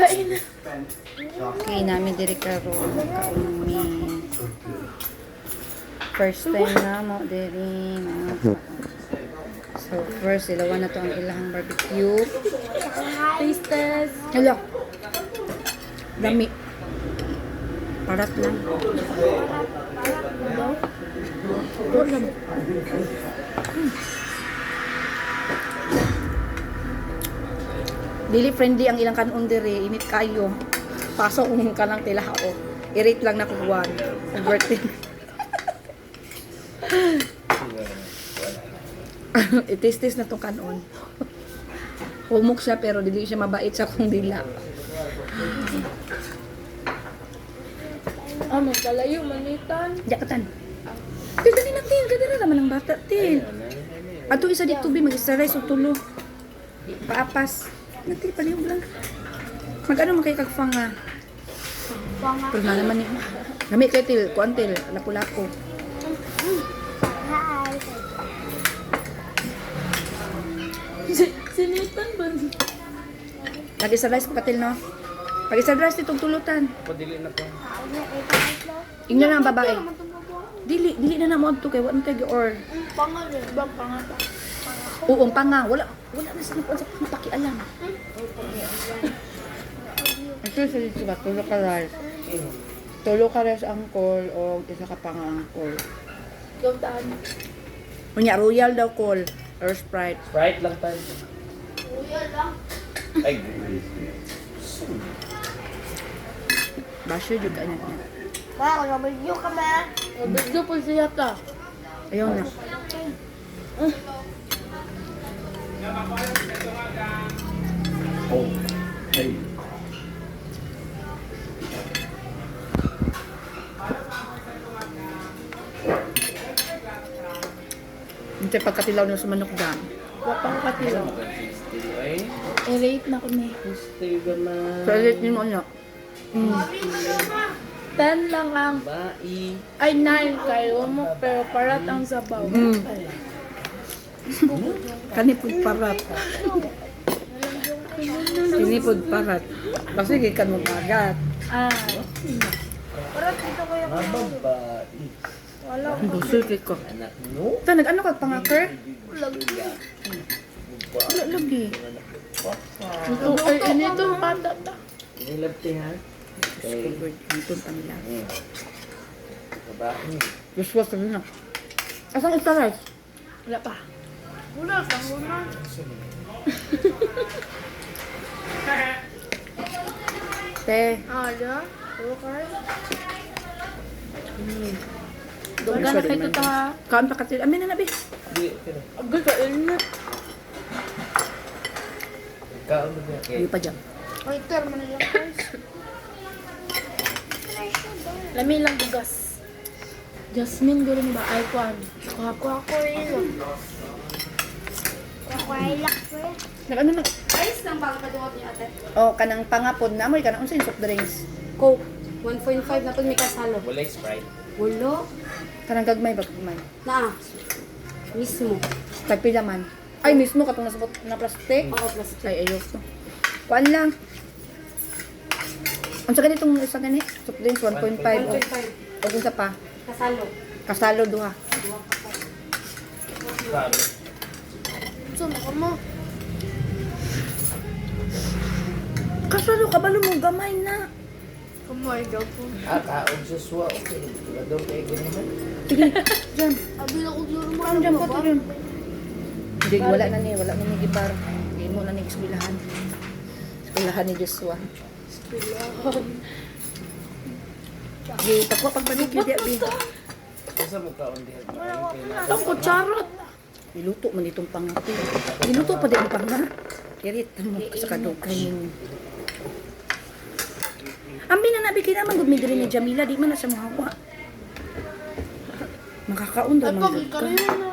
Kain na. Okay, namin diri karon kaumi. First time na mo diri mga so first ilawan na to ang ilahang barbecue. Taste test. Hello. Dami. Parat lang. Dili friendly ang ilang kanon diri, init kayo. Paso unin ka lang tilao. I-rate lang na kung 1. Over 10. I-taste na tong kanon. Humok siya pero dili siya mabait sa kung dila. Ano, kalayo, manitan. Jakatan. Til dali na til, kadira naman ang bata til. Ato isa dito bi mag-isa-rice o tulo. Paapas. Natil palihog lang. Mag-ano man kay kagfang nga. Pero na naman ni. Gamit kay til, kuan til, lapu-lapu. Sinitan ba? Lagi sa rice pagkatil no. Pag isa rice itong tulutan. Padili na po. Ingnan na ang babae. Dili na mo adto kay wa man kay or. Pangal eh. Bang pangal pa. Oo, panga. Wala na sa kuan sa pakialam. Ito sa dito ba tulo ka rice. Tulo ka rice angkol o isa ka panga angkol. Gawtaan. Unya royal daw call or Sprite. Sprite lang tayo. Kuya lang. Ay, Basyo jud ka niya. Wow, nabigyo ka ba? Nabigyo po siya ta. Ayaw na. oh. Hey. Hindi pagkatilaw na sa manok dam. Wapang katilaw. Ay, I-rate na ko na eh. stay naman. So, ulit yun mo niya. 10 lang ang, Bai. ay 9 kayo mo, pero parat ang sabaw. Kanipod parat. Kanipod parat. Kasi gikan mo agad. Ah. Parat dito kayo. Mababai. Wala. Busul kay ko. Anak no? Ito, nag-ano ka pangakar? Wala lagi. Ito, ay, inito panda ta. Inilabti ha? Okay. Ito ang nila. Babae. Joshua sabi na. Asang ito rice? Wala pa. Wala pa, wala. Te. Ada. Okay. Doon ka na kayo ta. Kaan pa katil. Amin na nabi. Di, pero. Agad ka init. Ikaw ano ba? Hindi pa dyan. Ay, ter, manila guys. Lami lang bugas. Jasmine, gurin ba? Ay, kwan. Kuha ko rin. Nag-ano na? Ice lang bago paduot niya ate. Oh, kanang pangapod na. Amoy kanang unsa yung soft drinks. Coke. 1.5 na pag may kasalo. Wala yung Sprite. Walo. Kanang gagmay ba gagmay? Na. Mismo. Tagpila man. Ay, mismo katong nasabot na plastic. Oo, plastic. Ay, ayok to. Kuan lang. Ang sa ganitong isa gani, soft drinks 1.5 o 1.5. o sa pa. Kasalo. Kasalo duha. Sabi. Saan ka mo? Kasalo ka balo mo gamay na. Kamay daw po. Kaon Joshua. Okay. Wala daw kayo ganyan. Sige, dyan. Abi na ko gluro mo. Ano dyan po ito dyan? Hindi, wala na ni gibar. Hindi mo na ni eskwelahan. Eskwelahan ni Joshua. Sige, takwa pagbalik yun di. Kasi mo kaon diha. Ang kutsarot. Niluto man itong pangati. Niluto pa din ang panga. Kirit mo sa kadugay. Ambi na nabi kinaman gud mi diri ni Jamila, di man na siya mahawa. Makakaon daw Ay, man pag gud ka. ikaw yun na.